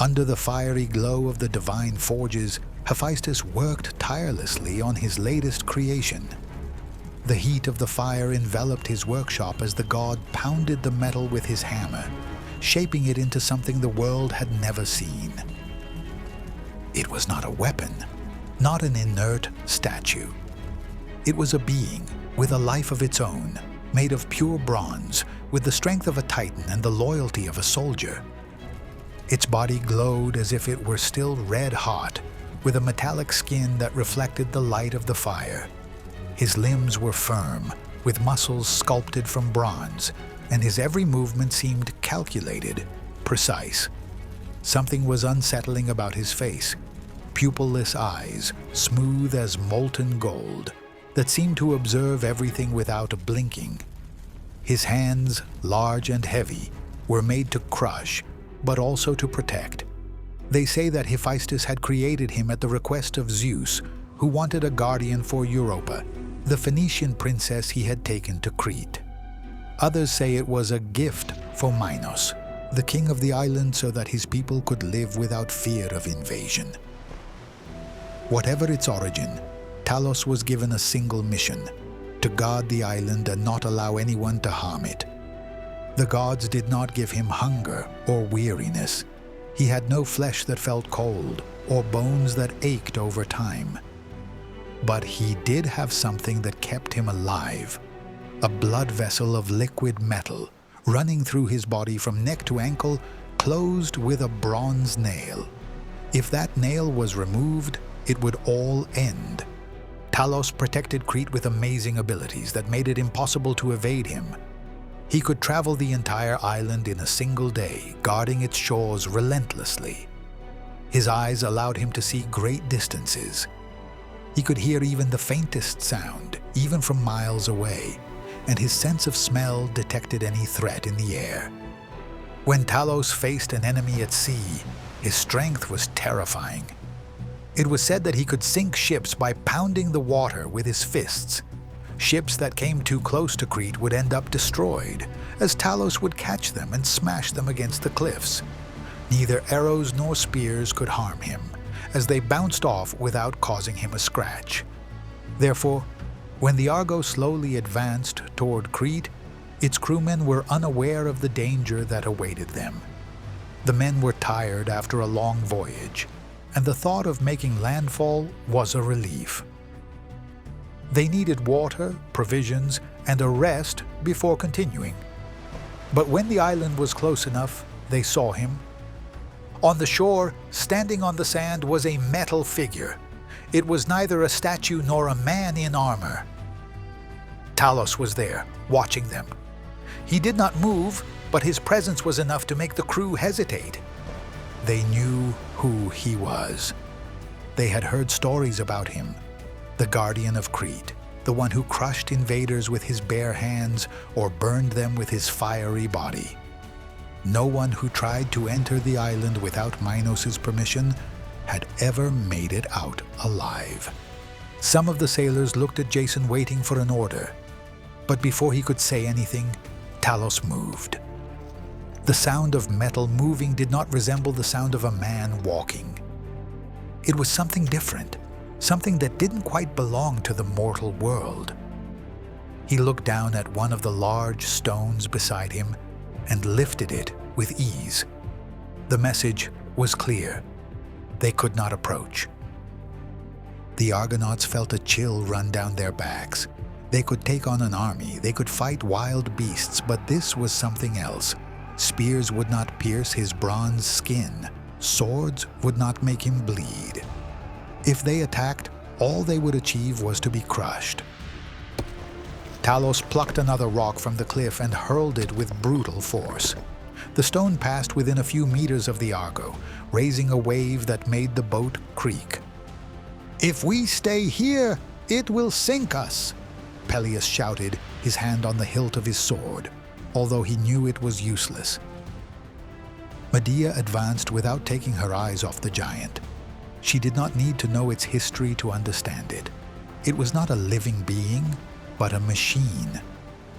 Under the fiery glow of the divine forges, Hephaestus worked tirelessly on his latest creation. The heat of the fire enveloped his workshop as the god pounded the metal with his hammer, shaping it into something the world had never seen. It was not a weapon, not an inert statue. It was a being with a life of its own, made of pure bronze, with the strength of a titan and the loyalty of a soldier. Its body glowed as if it were still red hot, with a metallic skin that reflected the light of the fire. His limbs were firm, with muscles sculpted from bronze, and his every movement seemed calculated, precise. Something was unsettling about his face, pupilless eyes, smooth as molten gold, that seemed to observe everything without blinking. His hands, large and heavy, were made to crush, but also to protect. They say that Hephaestus had created him at the request of Zeus, who wanted a guardian for Europa, the Phoenician princess he had taken to Crete. Others say it was a gift for Minos, the king of the island, so that his people could live without fear of invasion. Whatever its origin, Talos was given a single mission: to guard the island and not allow anyone to harm it. The gods did not give him hunger or weariness. He had no flesh that felt cold or bones that ached over time. But he did have something that kept him alive: a blood vessel of liquid metal running through his body from neck to ankle, closed with a bronze nail. If that nail was removed, it would all end. Talos protected Crete with amazing abilities that made it impossible to evade him. He could travel the entire island in a single day, guarding its shores relentlessly. His eyes allowed him to see great distances. He could hear even the faintest sound, even from miles away, and his sense of smell detected any threat in the air. When Talos faced an enemy at sea, his strength was terrifying. It was said that he could sink ships by pounding the water with his fists. Ships that came too close to Crete would end up destroyed, as Talos would catch them and smash them against the cliffs. Neither arrows nor spears could harm him, as they bounced off without causing him a scratch. Therefore, when the Argo slowly advanced toward Crete, its crewmen were unaware of the danger that awaited them. The men were tired after a long voyage, and the thought of making landfall was a relief. They needed water, provisions, and a rest before continuing. But when the island was close enough, they saw him. On the shore, standing on the sand, was a metal figure. It was neither a statue nor a man in armor. Talos was there, watching them. He did not move, but his presence was enough to make the crew hesitate. They knew who he was. They had heard stories about him: the guardian of Crete, the one who crushed invaders with his bare hands or burned them with his fiery body. No one who tried to enter the island without Minos' permission had ever made it out alive. Some of the sailors looked at Jason, waiting for an order. But before he could say anything, Talos moved. The sound of metal moving did not resemble the sound of a man walking. It was something different, something that didn't quite belong to the mortal world. He looked down at one of the large stones beside him and lifted it with ease. The message was clear: they could not approach. The Argonauts felt a chill run down their backs. They could take on an army, they could fight wild beasts, but this was something else. Spears would not pierce his bronze skin. Swords would not make him bleed. If they attacked, all they would achieve was to be crushed. Talos plucked another rock from the cliff and hurled it with brutal force. The stone passed within a few meters of the Argo, raising a wave that made the boat creak. "If we stay here, it will sink us," Peleus shouted, his hand on the hilt of his sword, although he knew it was useless. Medea advanced without taking her eyes off the giant. She did not need to know its history to understand it. It was not a living being, but a machine,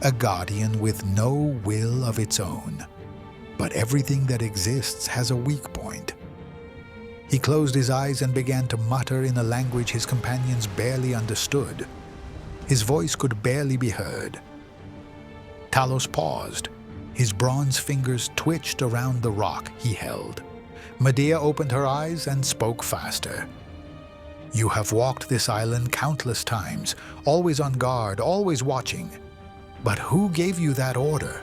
a guardian with no will of its own. But everything that exists has a weak point, He closed his eyes and began to mutter in a language his companions barely understood. His voice could barely be heard. Talos paused. His bronze fingers twitched around the rock he held. Medea opened her eyes and spoke faster. "You have walked this island countless times, always on guard, always watching. But who gave you that order?"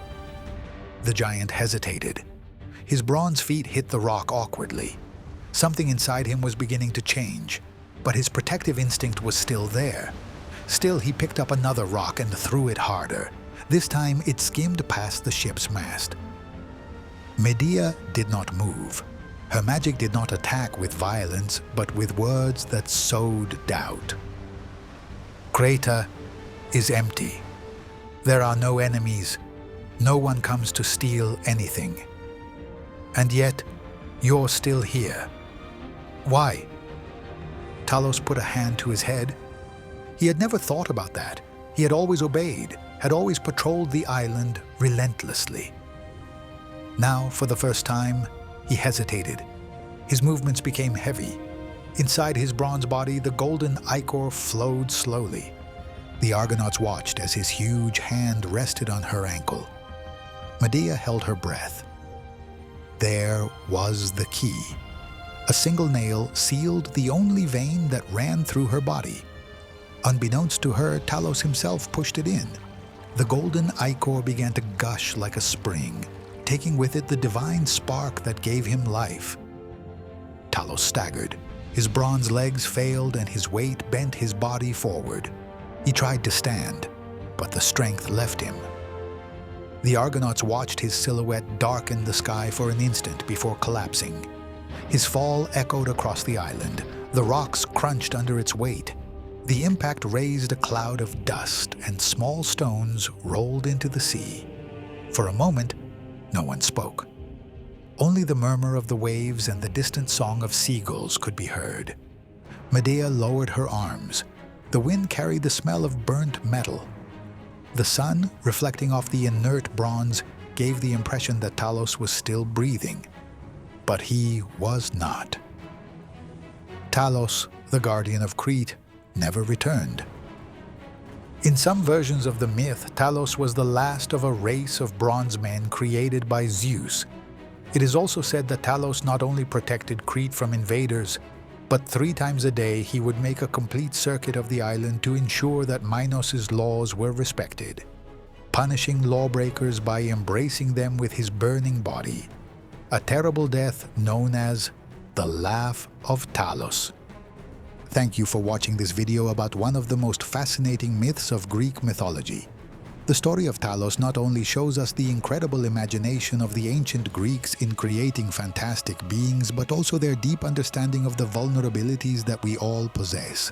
The giant hesitated. His bronze feet hit the rock awkwardly. Something inside him was beginning to change, but his protective instinct was still there. Still, he picked up another rock and threw it harder. This time, it skimmed past the ship's mast. Medea did not move. Her magic did not attack with violence, but with words that sowed doubt. "Crete is empty. There are no enemies. No one comes to steal anything. And yet, you're still here. Why?" Talos put a hand to his head. He had never thought about that. He had always obeyed, had always patrolled the island relentlessly. Now, for the first time, he hesitated. His movements became heavy. Inside his bronze body, the golden ichor flowed slowly. The Argonauts watched as his huge hand rested on her ankle. Medea held her breath. There was the key. A single nail sealed the only vein that ran through her body. Unbeknownst to her, Talos himself pushed it in. The golden ichor began to gush like a spring, taking with it the divine spark that gave him life. Talos staggered. His bronze legs failed and his weight bent his body forward. He tried to stand, but the strength left him. The Argonauts watched his silhouette darken the sky for an instant before collapsing. His fall echoed across the island. The rocks crunched under its weight. The impact raised a cloud of dust, and small stones rolled into the sea. For a moment, no one spoke. Only the murmur of the waves and the distant song of seagulls could be heard. Medea lowered her arms. The wind carried the smell of burnt metal. The sun, reflecting off the inert bronze, gave the impression that Talos was still breathing. But he was not. Talos, the guardian of Crete, never returned. In some versions of the myth, Talos was the last of a race of bronze men created by Zeus. It is also said that Talos not only protected Crete from invaders, but 3 times a day he would make a complete circuit of the island to ensure that Minos' laws were respected, punishing lawbreakers by embracing them with his burning body, a terrible death known as the Laugh of Talos. Thank you for watching this video about one of the most fascinating myths of Greek mythology. The story of Talos not only shows us the incredible imagination of the ancient Greeks in creating fantastic beings, but also their deep understanding of the vulnerabilities that we all possess.